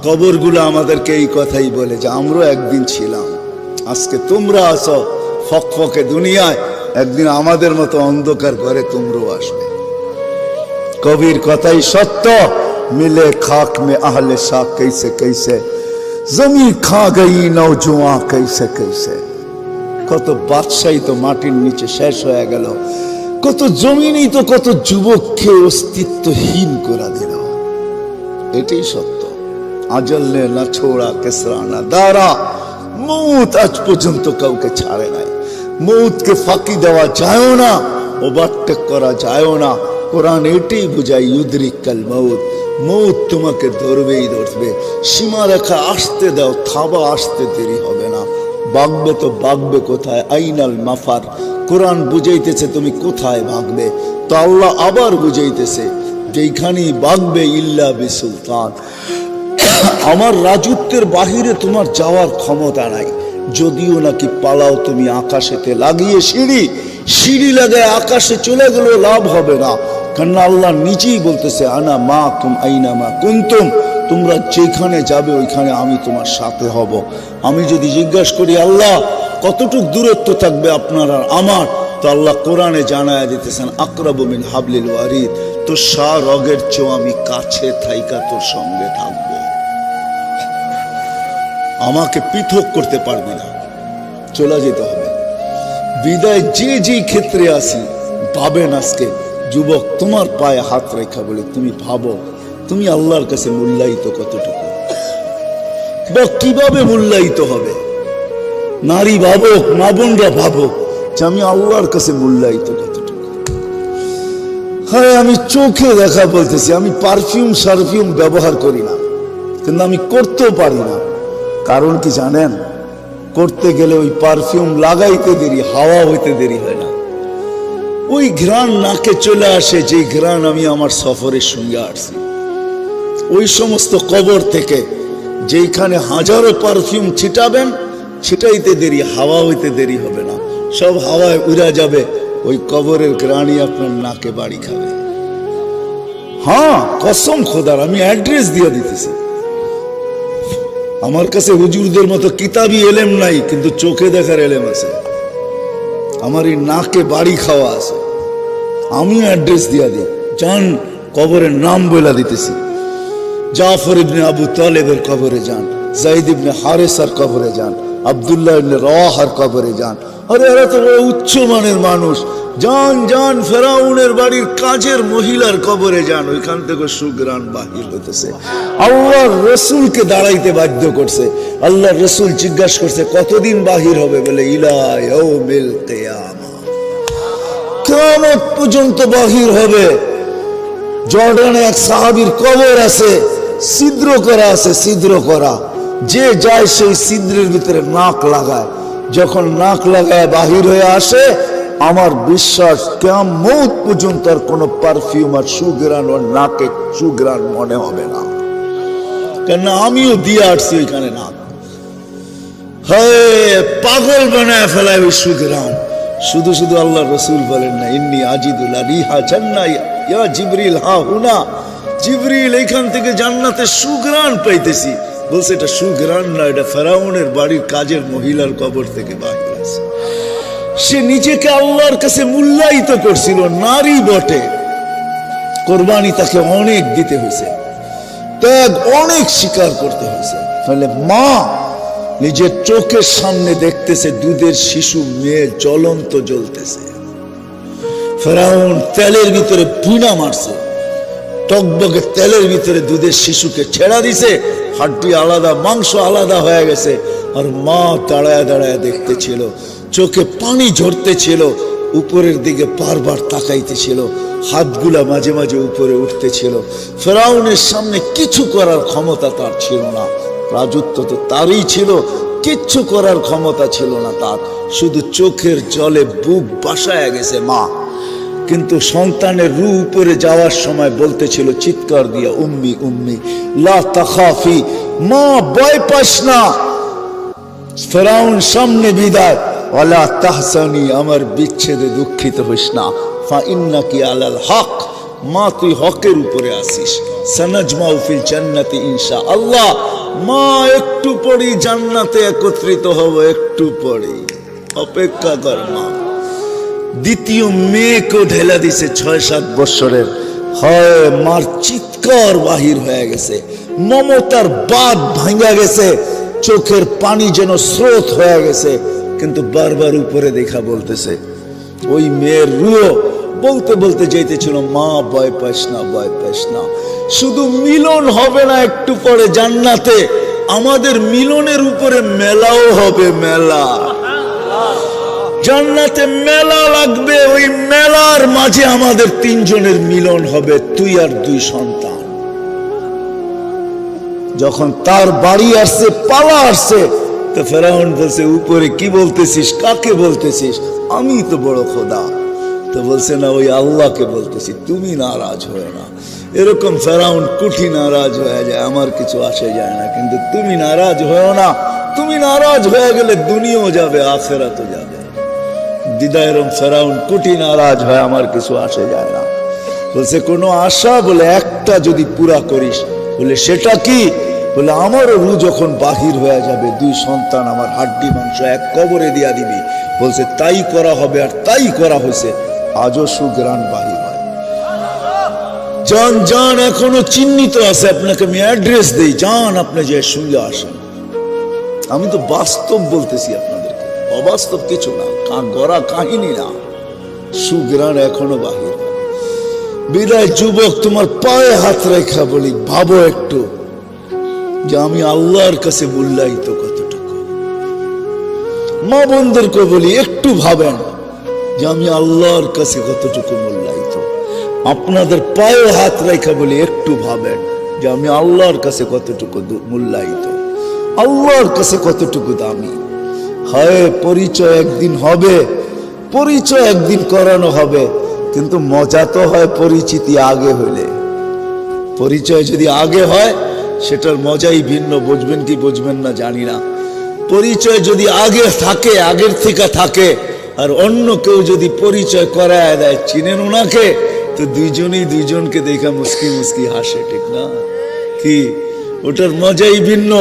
কবরগুলো আমাদেরকে এই কথাই বলে যে আমরা একদিন ছিলাম, আজকে তোমরা আসো ফকফকে দুনিয়ায়, একদিন আমাদের মতো অন্ধকার ঘরে তোমরাও আসবে। কবির কথাই সত্য, মিলে খাক মে আহলে শাহ कैसे कैसे, জমি খা গই নওজোয়ান कैसे कैसे। কত বাদশাহী তো মাটির নিচে শেষ হয়ে গেল, কত জমিনই তো কত যুবককে অস্তিত্বহীন করে দিল। এটাই সত্য। আজল নে না ছোড়া কেসরা না দারা, মৌত আজ পর্যন্ত কাউকে ছাড়ে নাই। মৌতকে ফাঁকি দেওয়া যায় না, ওভারটেক করা যায় না। কোরআন এটাই বুঝায় ইউদরিকাল মৌত, মৌত তোমাকে ধরবেই ধরবে। সীমা রেখা আসতে দাও, থাবা আসতে দেরি হবে না। ভাগবে তো ভাগবে কোথায়, আইনাল মাফার। কোরআন বুঝাইতেছে তুমি কোথায় ভাগবে, তো আল্লাহ আবার বুঝাইতেছে যেখানেই ভাগবে ইল্লা বিসুলতান, আমার রাজত্বের বাহিরে তোমার যাওয়ার ক্ষমতা নাই। যদিও নাকি পালাও তুমি আকাশেতে লাগিয়ে সিঁড়ি লাগায় আকাশে চলে গেলেও লাভ হবে না, কারণ আল্লাহ নিজেই বলতেছে আনা মা কুম আইনা মা কুনতুম, তোমরা যেখানে যাবে ওইখানে আমি তোমার সাথে হব। আমি যদি জিজ্ঞাসা করি আল্লাহ কতটুক দূরত্ব থাকবে আপনার আর আমার, তো আল্লাহ কোরআনে জানায় দিতেছেন আকরাবু মিন হাবলিল ওয়ারিদ, তো শাহ রগের চেয়েও আমি কাছে থাইকা তোর সঙ্গে থাকবো। আমাকে পৃথক করতে পারবি না, চলে যেতে হবে। বিদায় যে ক্ষেত্রে আসি ভাবেন, আজকে যুবক তোমার পায়ে হাত রেখা বলে তুমি ভাবো তুমি আল্লাহর কাছে মূল্যায়িত কতটুকু, বা কিভাবে মূল্যায়িত হবে। নারী ভাবো, মা বোনরা ভাবো যে আমি আল্লাহর কাছে মূল্যায়িত কতটুকু। হ্যাঁ, আমি চোখে দেখা বলতেছি, আমি পারফিউম ব্যবহার করি না, কিন্তু আমি করতেও পারি না। কারণ কি জানেন, করতে গেলে ওই পারফিউম লাগাইতে দেরি, হাওয়া হইতে দেরি হয় না। ওই ঘ্রাণ নাকে চলে আসে, যে ঘ্রাণ আমি আমার সফরের সঙ্গে আসছি। ওই সমস্ত কবর থেকে যেখানে হাজারো পারফিউম ছিটাবেন, ছিটাইতে দেরি, হাওয়া হইতে দেরি হবে না, সব হাওয়ায় উড়া যাবে, ওই কবরের ঘ্রাণই আপনার নাকে বাড়ি খাবে। হ্যাঁ, কসম খোদার, আমি অ্যাড্রেস দিয়ে দিতেছি। আমার কাছে হুজুরদের মতো কিতাবি এলেম নাই, কিন্তু চোখে দেখার এলেম আছে। আমার এই নাকে বাড়ি খাওয়া আছে। আমি অ্যাড্রেস দিয়া দিই, যান কবরের নাম বলে দিতেছি। জাফর ইবনে আবু তালেবের কবরে যান, জাইদ ইবনে হারেসার কবরে যান, আব্দুল্লাহ ইবনে রাওয়াহার কবরে যান। আরে এরা তো উচ্চ মানের মানুষ। যান ফেরাউনের বাড়ির কাজের মহিলার কবরে যান, ওইখান থেকে সুগ্রাণ বাহির হইতেছে। আল্লাহর রসুলকে দাঁড়াইতে বাধ্য করছে। আল্লাহর রসুল জিজ্ঞাসা করছে কতদিন বাহির হবে, বলে ইলা ইয়াউমিল কিয়ামা, কিয়ামত পর্যন্ত বাহির হবে। জর্ডানে এক সাহাবীর কবর আছে, ছিদ্র করা আছে, ছিদ্র করা। যে যায় সেই ছিদ্রের ভিতরে নাক লাগায়, যখন নাক লাগায় বাহির হয়ে আসে, আমার বিশ্বাস কিয়ামত পর্যন্ত আর কোনো পারফিউম আর সুগ্রাণ ওর নাকে সুগ্রাণ মনে হবে না, কেন আমিও দিয়ে আসছি ওইখানে নাক। হ্যাঁ, পাগল বানায় ফেলায় ওই সুগ্রাণ। শুধু আল্লাহ রসুল বলেন না, ইন্নী আজিদুল রিহা জান্নাহ ইয়া জিবরিল হা হুনা, জিবরিল এইখান থেকে জান্নাতে সুগ্রাণ পাইতেছি। বলছে এটা সুগ্রাণ না, এটা ফেরাউনের বাড়ির কাজের মহিলার কবর থেকে বাহির আছে। সে নিজেকে আল্লাহর কাছে মূল্যায়িত করছিল, নারী বটে। কোরবানি তাকে অনেক দিতে হয়েছে, ত্যাগ অনেক স্বীকার করতে হয়েছে। ফলে মা নিজের চোখের সামনে দেখতেছে দুধের শিশু মেয়ে জ্বলন্ত জ্বলতেছে। ফেরাউন তেলের ভিতরে পুনা মারছে, টকবকে তেলের ভিতরে দুধের শিশুকে ছেড়া দিছে, হাড্ডি আলাদা, মাংস আলাদা হয়ে গেছে। আর মা দাঁড়ায় দেখতেছিল, চোখে পানি ঝরতেছিল, উপরের দিকে বারবার তাকাইতেছিল, হাতগুলা মাঝে মাঝে উপরে উঠতেছিল। ফেরাউনের সামনে কিছু করার ক্ষমতা তার ছিল না, রাজত্ব তো তারই ছিল, কিচ্ছু করার ক্ষমতা ছিল না তার। শুধু চোখের জলে বুক বাসায় গেছে মা। কিন্তু সন্তানের রূহ উপরে যাওয়ার সময় বলতেছিল চিৎকার দিয়া, উম্মি উম্মি লা তাখাফি, মা ভয় পাস না, ফেরাউন সামনে বিদায়, ওয়ালা তাহসানি, আমার বিচ্ছেদে দুঃখিত হইস না, ফা ইন্নাকি আলাল হক, মা তুই হকের উপরে আসিস, সানাজমাউ ফিল জান্নাতি ইনশাআল্লাহ, মা একটু পরেই জান্নাতে একত্রিত হব, একটু পরেই, অপেক্ষা কর মা। দ্বিতীয় মেয়েকেও ঢেলা দিছে 6-7 বছরের। হয় মার চিৎকার বাহির হয়ে গেছে, মমতার বাঁধ ভাঙা গেছে, চোখের পানি যেন স্রোত হয়ে গেছে, কিন্তু বারবার উপরে দেখা বলতেছে। ওই মেয়ের রুহ বলতে বলতে যাইতেছিল, মা ভয় পাইস না, ভয় পাইস না, শুধু মিলন হবে না একটু পরে জান্নাতে, আমাদের মিলনের উপরে মেলাও হবে, মেলা। জান্নাতে মেলা লাগবে, ওই মেলার মাঝে আমাদের 3 জনের মিলন হবে, তুই আর 2 সন্তান। যখন তার বাড়ি আসছে, পালা আসছে, তো ফেরাউন বলছে, উপরে কি বলতেছিস, কাকে বলতেছিস? আমি তো বড় খোদা। তো বলছে, না, ওই আল্লাহকে বলতেছি, তুমি নারাজ হয়ে না। এরকম ফেরাউন কুঠি নারাজ হয়ে যায়, আমার কিছু আসে যায় না, কিন্তু তুমি নারাজ হয়েও না। তুমি নারাজ হয়ে গেলে দুনিয়াও যাবে, আখিরাতও যাবে। দিদায়রম ফেরাউন কুঠি নারাজ হয়, আমার কিছু আসে যায় না। বলছে, কোনো আশা? বলে, একটা যদি পুরা করিস। বলে, সেটা কি? বলে, আমারও রু যখন বাহির হয়ে যাবে, 2 সন্তান আমার হাড্ডি মাংস এক কবরে দিয়া দিবি। বলছে, তাই করা হবে, আর তাই করা হয়েছে। আজও সুগ্রাণ বাহির হয়। যান যান, এখনো চিহ্নিত আছে, আপনাকে আমি অ্যাড্রেস দেই, যান, আপনি যে শুনলে আসেন। আমি তো বাস্তব বলতেছি আপনাদেরকে, অবাস্তব কিছু না, গড়া কাহিনী না। সুগ্রাণ এখনো বাহির হয়। বিদায় যুবক, তোমার পায়ে হাত রেখা বলি, ভাবো একটু যে আমি আল্লাহর কাছে মূল্যায়িত কতটুকু। মা বোনদেরকে বলি, একটু ভাবেন যে আমি আল্লাহর কাছে কতটুকু মূল্যায়িত। আপনাদের পায়ে হাত রেখা বলি, একটু ভাবেন যে আমি আল্লাহর কাছে কতটুকু মূল্যায়িত, আল্লাহর কাছে কতটুকু দামি। হয় পরিচয় একদিন হবে, পরিচয় একদিন করানো হবে, কিন্তু মজা তো হয় পরিচিতি আগে হইলে। পরিচয় যদি আগে হয়, সেটার মজাই ভিন্ন। বুঝবেন কি বুঝবেন না জানি না। পরিচয় যদি আগে থাকে, আগের থেকে থাকে, আর অন্য কেউ যদি পরিচয় করায় দেয়, চিনেন ওনাকে, তো দুইজনেই দুইজনকে দেখা মুস্কি মুস্কি হাসে, ঠিক না? কি, ওটার মজাই ভিন্ন।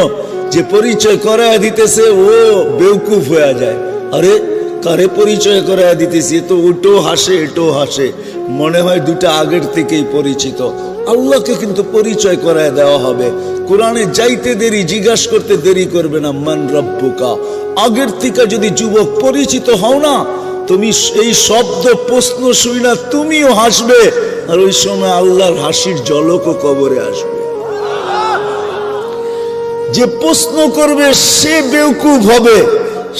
যে পরিচয় করায় দিতেছে, ও বেউকুফ হয়ে যায়। আরে, কারে পরিচয় করায় দিতেছি, তো ওটাও হাসে, এটাও হাসে, মনে হয় দুটা আগের থেকেই পরিচিত। আল্লাহকে কিন্তু পরিচয় করায় দেওয়া হবে। কোরআনে যাইতে দেরি, জিজ্ঞাসা করতে দেরি করবে না, মান রব্বুকা। আগের থেকে যদি যুবক পরিচিত হও না, তুমি এই শব্দ প্রশ্ন শুই না, তুমিও হাসবে, আর ওই সময় আল্লাহর হাসির ঝলকও কবরে আসবে। যে প্রশ্ন করবে সে বেউকুফ হবে,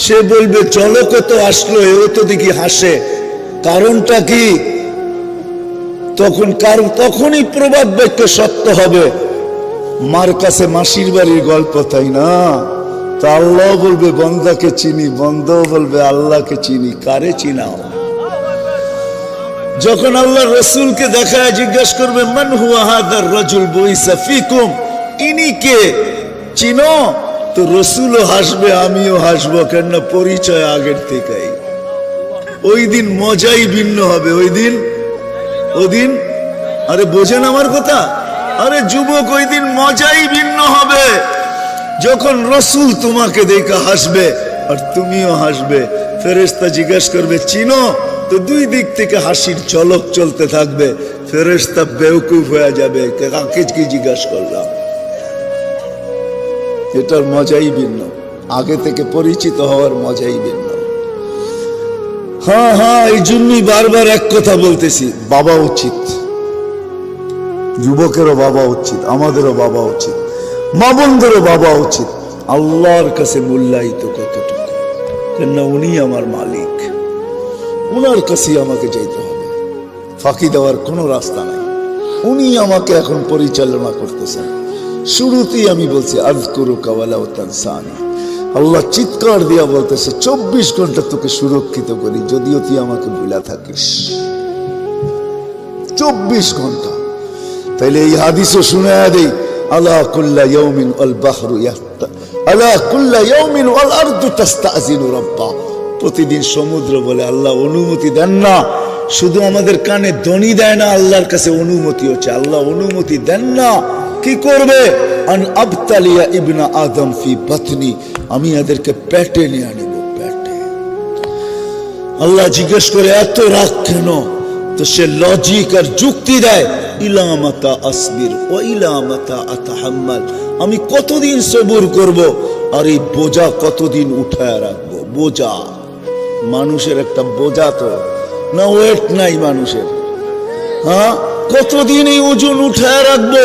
সে বলবে ঝলকও তো আসলো, এও তো দেখি হাসে, কারণটা কি? তখনই প্রবাদ বাক্য সত্য হবে। মার কাছে মাসির বাড়ির গল্প, তাই না? তা আল্লাহ বলবে বন্দাকে চিনি, বন্দাও বলবে আল্লাহকে চিনি। কারে চিনাও? যখন আল্লাহ রসুলকে দেখায় জিজ্ঞাসা করবে, মান হুয়া হাদার রাজুল বুইসা ফিকুম, ইনি কে, চিনো? তো রসুলও হাসবে, আমিও হাসবো, কেননা পরিচয় আগের থেকেই। ওই দিন মজাই ভিন্ন হবে। ওই দিন আরে বোঝেন আমার কথা? আরে যুবক, ওই দিন মজাই ভিন্ন হবে, যখন রসুল তোমাকে দেখে হাসবে আর তুমিও হাসবে। ফেরেশতা জিজ্ঞাসা করবে, চিনো? তো দুই দিক থেকে হাসির ঝলক চলতে থাকবে। ফেরেশতা বেউকুফ হয়ে যাবে, কাকে কি জিজ্ঞাসা করলাম। এটার মজাই ভিন্ন, আগে থেকে পরিচিত হওয়ার মজাই ভিন্ন। হ্যাঁ হ্যাঁ, এই জন্যই বারবার এক কথা বলতেছি, বাবা উচিত, যুবকেরও বাবা উচিত, আমাদেরও বাবা উচিত, মা বোনদেরও বাবা উচিত। আল্লাহর কাছে মূল্যায়িত কতটুকু, কেননা উনি আমার মালিক, উনার কাছেই আমাকে যেতে হবে, ফাঁকি দেওয়ার কোনো রাস্তা নাই। উনি আমাকে এখন পরিচালনা করতেছেন। শুরুতেই আমি বলছি, আযকুরুকা ওয়ালা তানসানি। আল্লাহ চিৎকার দিয়া বলতেছে, 24 ঘন্টা তোকে সুরক্ষিত করি, যদিও তুই আমাকে ভুলা থাকিস। 24 ঘন্টা। তাইলে এই হাদিসও শুনে দেই, আলা কুল্লা ইয়াউমিন আল বাহরু ইয়াহতা, আলা কুল্লা ইয়াউমিন আল আরদু তাস্তাযিনু রাব্বা। প্রতিদিন সমুদ্র বলে আল্লাহ অনুমতি দেন না, শুধু আমাদের কানে ধ্বনি দেয় না, আল্লাহর কাছে অনুমতি হচ্ছে। আল্লাহ অনুমতি দেন না, কি করবে? আন আবতালিয়া ইবনা আদম ফি বাতনি, আমি এদেরকে পেটে নিয়ে আনিব, পেটে। আল্লাহ জিজ্ঞেস করে এত রাগ কেন? তো সে লজিক আর যুক্তি দেয়, ইলামাতা আসবির ও ইলামাতা আতাহাম্মাল, আমি কতদিন সবুর করব, আর এই বোঝা কতদিন উঠায় রাখবো? বোঝা, মানুষের একটা বোঝা তো না, ওয়েট নাই মানুষের। হ্যাঁ, কতদিন এই ওজন উঠায় রাখবো?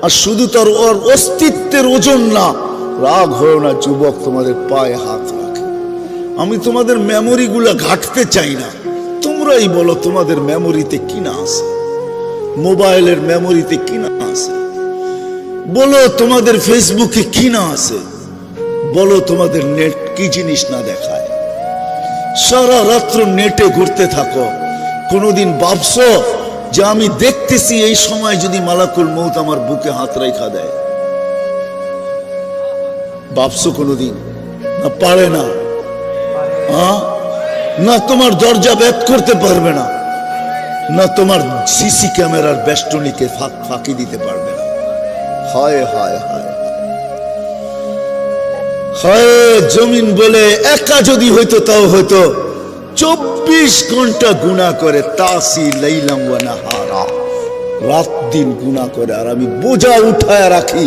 আর শুধু তার ওর অস্তিত্বের ওজন না। রাগ হয় না যুবক, তোমাদের পায়ে হাত রাখে। আমি তোমাদের মেমোরি গুলা ঘাটতে চাই না, তোমরাই বলো তোমাদের মেমোরিতে কি না আছে, মোবাইলের মেমোরিতে কি না আছে, বলো তোমাদের ফেসবুকে কি না আছে, বলো তোমাদের নেট কি জিনিস না দেখায়। সারা রাত্র নেটে ঘুরতে থাকো, কোনোদিন ভাবছো যে আমি দেখতেছি এই সময় যদি মালাকুল মউত আমার বুকে হাত রেখা দেয়? ভাবছো কোনোদিন? না, পারে না। না তোমার দরজা ভেদ করতে পারবে না, না তোমার সিসি ক্যামেরার বেষ্টনীকে ফাঁকি দিতে পারবে না। হায় হায় হায় হায়, জমিন বলে একা যদি হইতো তাও হয়তো 24 ঘন্টা গুনাহ করে, তাসি লাইলাম ওয়া নাহারা, রাত দিন গুনাহ করে, আর আমি বোঝা উঠায় রাখি।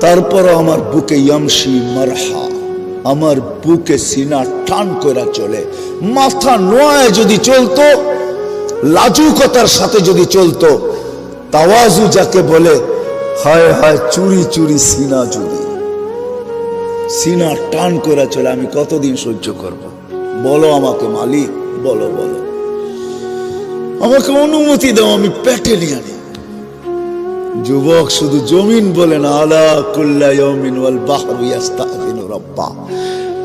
তারপরও আমার বুকে ইয়ামশি মারহা, আমার বুকে সিনা টান করে চলে। মাথা নোয়ায় যদি চলতো, লাজুকতার সাথে যদি চলতো, তাওয়াজু যাকে বলে, হায় হায় চুরি চুরি সিনা জুড়ি, সিনা টান করে চলে। আমি কতদিন সহ্য করব? বলো আমাকে মালিক, বলো বলো, আমাকে অনুমতি দাও, আমি পেটে নিয়ে আনি। যুবক শুধু জমিন বলে না, আলা কুল্লা ইয়াউমিন ওয়াল বাহরু ইস্তাযিনু রাব্বা,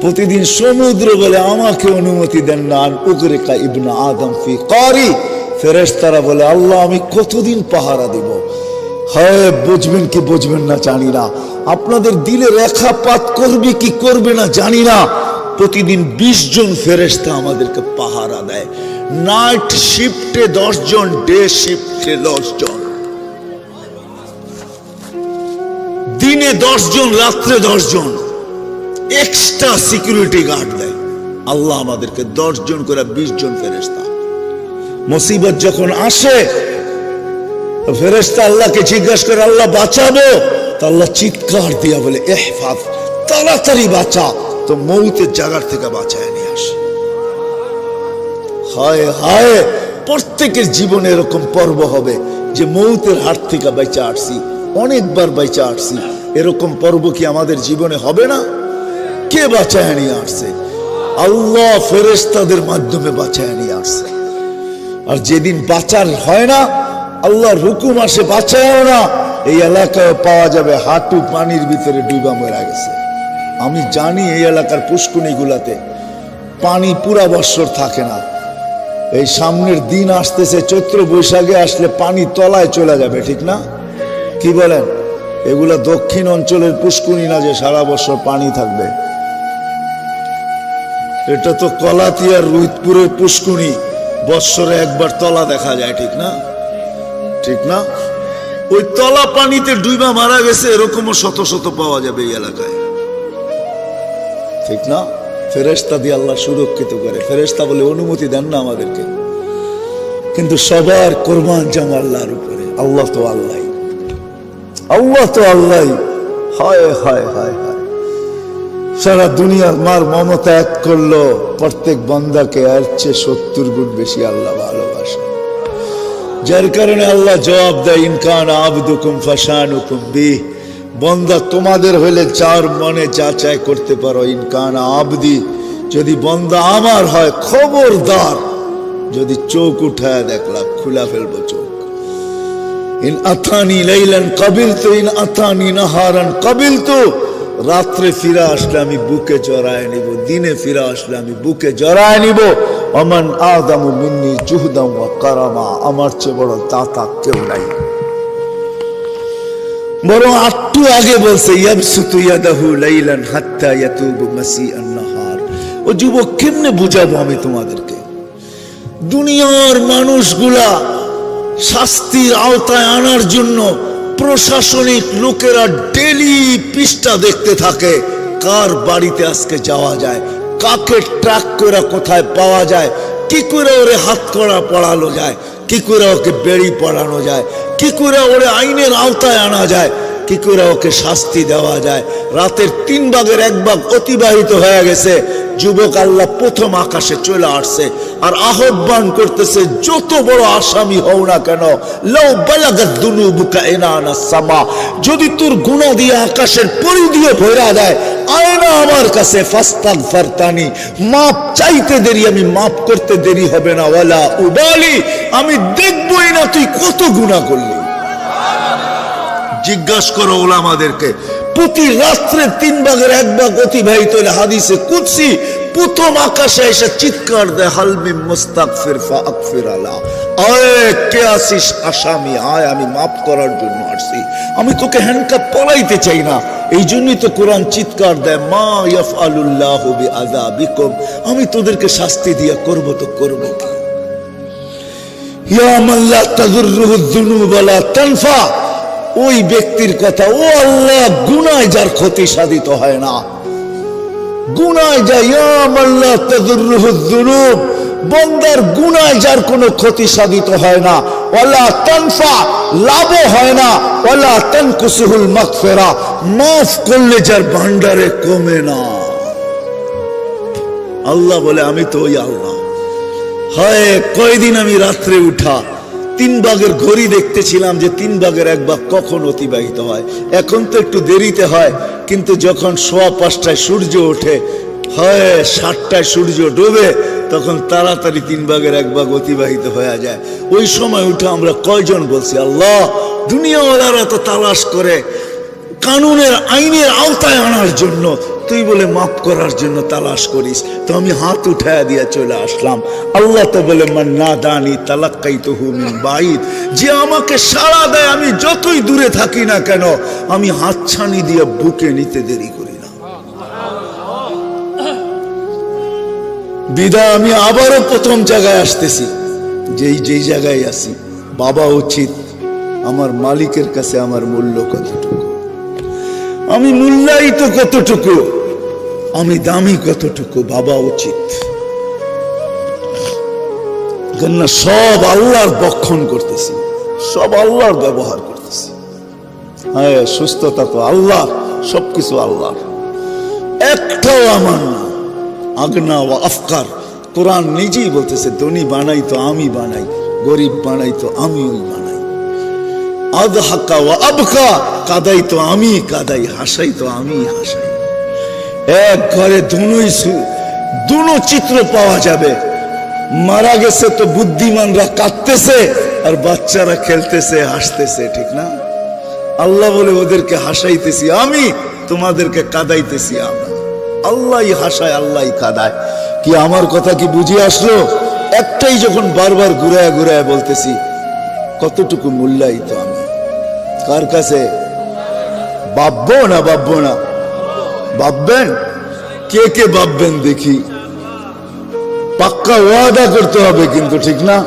প্রতিদিন সমুদ্র বলে আমাকে অনুমতি দেন না, আন উগরিকা ইবনা আদম ফি কারি, ফেরেশতারা বলে আল্লাহ আমি কতদিন পাহারা দিব? হয় বুঝবেন কি বুঝবেন না জানি না, আপনাদের দিলে রেখাপাত করবে কি করবে না জানি না, প্রতিদিন 20 জন ফেরেশতা আমাদেরকে পাহারা দেয়। নাইট শিফটে 10 জন, ডে শিফটে 10 জন, দিনে 10 জন, রাত্রে 10 জন, এক্সট্রা সিকিউরিটি গার্ড দেয় আল্লাহ আমাদেরকে, 10 জন করে 20 জন ফেরেশতা। মুসিবত যখন আসে, ফেরেশতা আল্লাহকে জিজ্ঞাসা করে আল্লাহ বাঁচাবো? তো আল্লাহ চিৎকার দিয়া বলে ইহফাজ, তাড়াতাড়ি বাঁচা, তো মৌতের জায়গার থেকে বাঁচায় নিয়ে আসে। হায় হায়, প্রত্যেকের জীবনে এরকম পর্ব হবে যে মৌতের হাত থেকে বাঁচা আসছি, অনেকবার বাঁচা আসছি, এরকম পর্ব কি আমাদের জীবনে হবে না? কে বাঁচায় নিয়ে আসছে? আল্লাহ ফেরেশতাদের মাধ্যমে বাঁচায় নিয়ে আসছে। আর যেদিন বাঁচার হয় না, আল্লাহর হুকুম আসে বাঁচায়ও না, এই এলাকায় পাওয়া যাবে হাঁটু পানির ভিতরে ডুবা মরা গেছে। আমি জানি এই এলাকার পুষ্কুনি গুলাতে পানি পুরা বৎসর থাকে না। এই সামনের দিন আসতেছে, চৈত্র বৈশাখে আসলে পানি তলায় চলে যাবে, ঠিক না? কি বলেন? এগুলা দক্ষিণ অঞ্চলের পুষ্কুনি না যে সারা বছর পানি থাকবে। এটা তো কলাতিয়ার রুইতপুরের পুষ্কুনি, বৎসরে একবার তলা দেখা যায়, ঠিক না? ঠিক না? ওই তলা পানিতে ডুবা মারা গেছে এরকমও শত শত পাওয়া যাবে এই এলাকায়, ঠিক না? ফেরেশতা দিয়ে আল্লাহ সুরক্ষিত করে। ফেরেশতা বলে অনুমতি দেন না আমাদেরকে, কিন্তু সবার কোরবান জাম আল্লাহর উপরে। আল্লাহ তো আল্লাহ, আল্লাহ তো আল্লাহ। হায় হায় হায় হায়, সারা দুনিয়ার মার মমতা এক করলো, প্রত্যেক বান্দাকে এর চেয়ে 70 গুণ বেশি আল্লাহ ভালোবাসে। যার কারণে আল্লাহ জবাব দেয়, ইনকান আবদুকুম ফাশানুকুম বি, বন্দা তোমাদের হলে যার মনে যা চাই করতে পারো। ইনকান আবদি, যদি বন্দা আমার হয়, খবরদার যদি চোখ উঠায় দেখলাম খুলা ফেলবো চোখ। ইন আতানি লাইলান কাবিলতু, ইন আতানি নাহারান কাবিলতু, রাত্রে ফিরে আসলে আমি বুকে জড়ায় নিব, দিনে ফিরে আসলে আমি বুকে জড়ায় নিব। ওমান আদামু মিন্নি জুহদাম ওয়া কারামা, আমার চেয়ে বড় দাতা কেউ নাই। বরং একটু আগে বলছে ইয়াবসুতু ইয়াদাহু লাইলান হাত্তা ইয়াতুবু মাসিআন নাহার। ও যুবক, কেমনে বুঝাবো আমি তোমাদেরকে? দুনিয়ার মানুষগুলা শাস্তির আওতায় আনার জন্য প্রশাসনিক লোকেরা ডেলি পৃষ্ঠা দেখতে থাকে কার বাড়িতে আজকে যাওয়া যায়, কাকে ট্রাক করে কোথায় পাওয়া যায়, কি করে ওরে হাত করা পড়ানো যায়, কি করে ওকে বেড়ি পড়ানো যায়, কি করে ওরে আইনের আওতায় আনা যায়, কি করে ওকে শাস্তি দেওয়া যায়। রাতের 3 ভাগের 1 ভাগ অতিবাহিত হয়ে গেছে, যুবক আল্লাহ প্রথম আকাশে চলে আসছে আর আহ্বান করতেছে, যত বড় আসামি হও না কেন, লাউ বালাগাত দুনুবুকা ইনানাস সামা, যদি তোর গুনাহ দিয়ে আকাশের পরিধিও ভরা দেয়, আয় না আমার কাছে, ফাস্তাগফারতানি, মাপ চাইতে দেরি, আমি মাপ করতে দেরি হবে না, ওয়ালা উবালি, আমি দেখবই না তুই কত গুনাহ করলি। জিজ্ঞাসা করো ওলামাদেরকে, প্রতি রাত্রে 3 ভাগের 1 ভাগ অতিবাহিত হলে হাদিসে কুদসি প্রথম আকাশে এসে চিৎকার দেয়, হাল মিন মুস্তাগফির ফাগফির আলা, আয় কে আসিস আসামি, আয় আমি মাফ করার জন্য আসছি, আমি তোকে হ্যান্ডকাপ পরাইতে চাই না। এই জন্যই তো কোরআন চিৎকার দেয়, মা ইয়াফআলুল্লাহু বিআযাবিকুম, আমি তোদেরকে শাস্তি দিয়া করব তো করব কি। ইয়া মান লা তাযুররুহু যুনুব ওয়া লা তানফা, ওই ব্যক্তির কথা, ও আল্লাহ গুনায় যার ক্ষতি সাধিত হয় না, গুনায় যায়, ইয়া মান লা তাযুররুহু যুনুব, বান্দার গুনায় যার কোনো ক্ষতি সাধিত হয় না, ওয়ালা তানফা, লাভ হয় না, ওয়ালা তানকুসুহুল মাগফিরা, মাফ করলে যার ভান্ডারে কমে না। আল্লাহ বলে, আমি তো ওই আল্লাহ। হয় কয়দিন আমি রাত্রে উঠা 3 ভাগের ঘড়ি দেখতেছিলাম যে 3 ভাগের 1 ভাগ কখন অতিবাহিত হয়। এখন তো একটু দেরিতে হয়, কিন্তু যখন 5:15টায় সূর্য ওঠে, হয় 7টায় সূর্য ডোবে, তখন তাড়াতাড়ি 3 ভাগের 1 ভাগ অতিবাহিত হয়ে যায়। ওই সময় উঠে আমরা কয়জন বলছি, আল্লাহ দুনিয়াওয়ালারা তো তালাশ করে কানুনের আইনের আওতায় আনার জন্য, তুই বলে মাফ করার জন্য তালাশ করিস, তো আমি হাত উঠায়া দিয়ে চলে আসলাম। আল্লাহ তো বলে, মান নাদানি তালাক্কাইতুহু মিন বাঈদ, যে আমাকে সাড়া দেয় আমি যতই দূরে থাকি না কেন, আমি হাতছানি দিয়ে বুকে নিতে দেরি করি না। বিদায় আমি আবারও প্রথম জায়গায় আসতেছি, যেই জায়গায় আছি, বাবা উচিত আমার মালিকের কাছে আমার মূল্য কতটুকু, আমি মূল্যায়িত কতটুকু, আমি দামি কতটুকু, বাবা উচিত। কেননা সব আল্লাহর বক্ষণ করতেছি, সব আল্লাহর ব্যবহার করতেছি। হ্যাঁ, সুস্থতা তো আল্লাহ, সবকিছু আল্লাহ, একটাও আমার না। আগনা ওয়া আফকার, কোরআন নিজেই বলতেছে, ধনী বানাই তো আমি বানাই, গরিব বানাই তো আমি বানাই, আদহাকা ওয়া আবকা, কাদাই তো আমি কাদাই, হাসাই তো আমি হাসাই। এক ঘরে দুনো চিত্র পাওয়া যাবে, মারা গেছে তো বুদ্ধিমানরা কাঁদতেছে আর বাচ্চারা খেলতেছে হাসতেছে, ঠিক না? আল্লাহ বলে, ওদেরকে হাসাইতেছি আমি, তোমাদেরকে কাদাইতেছি আমি। আল্লাহই হাসায়, আল্লাহই কাদায়। কি আমার কথা কি বুঝে আসলো? একটাই যখন বারবার ঘুরায় ঘুরায় বলতেছি, কতটুকু মূল্যায়িত আমি কার কাছে? ভাববো না ভাববো না? ভাববেন? কে ভাববেন দেখি? পাক্কা ওয়াদা করতে হবে কিন্তু, ঠিক না?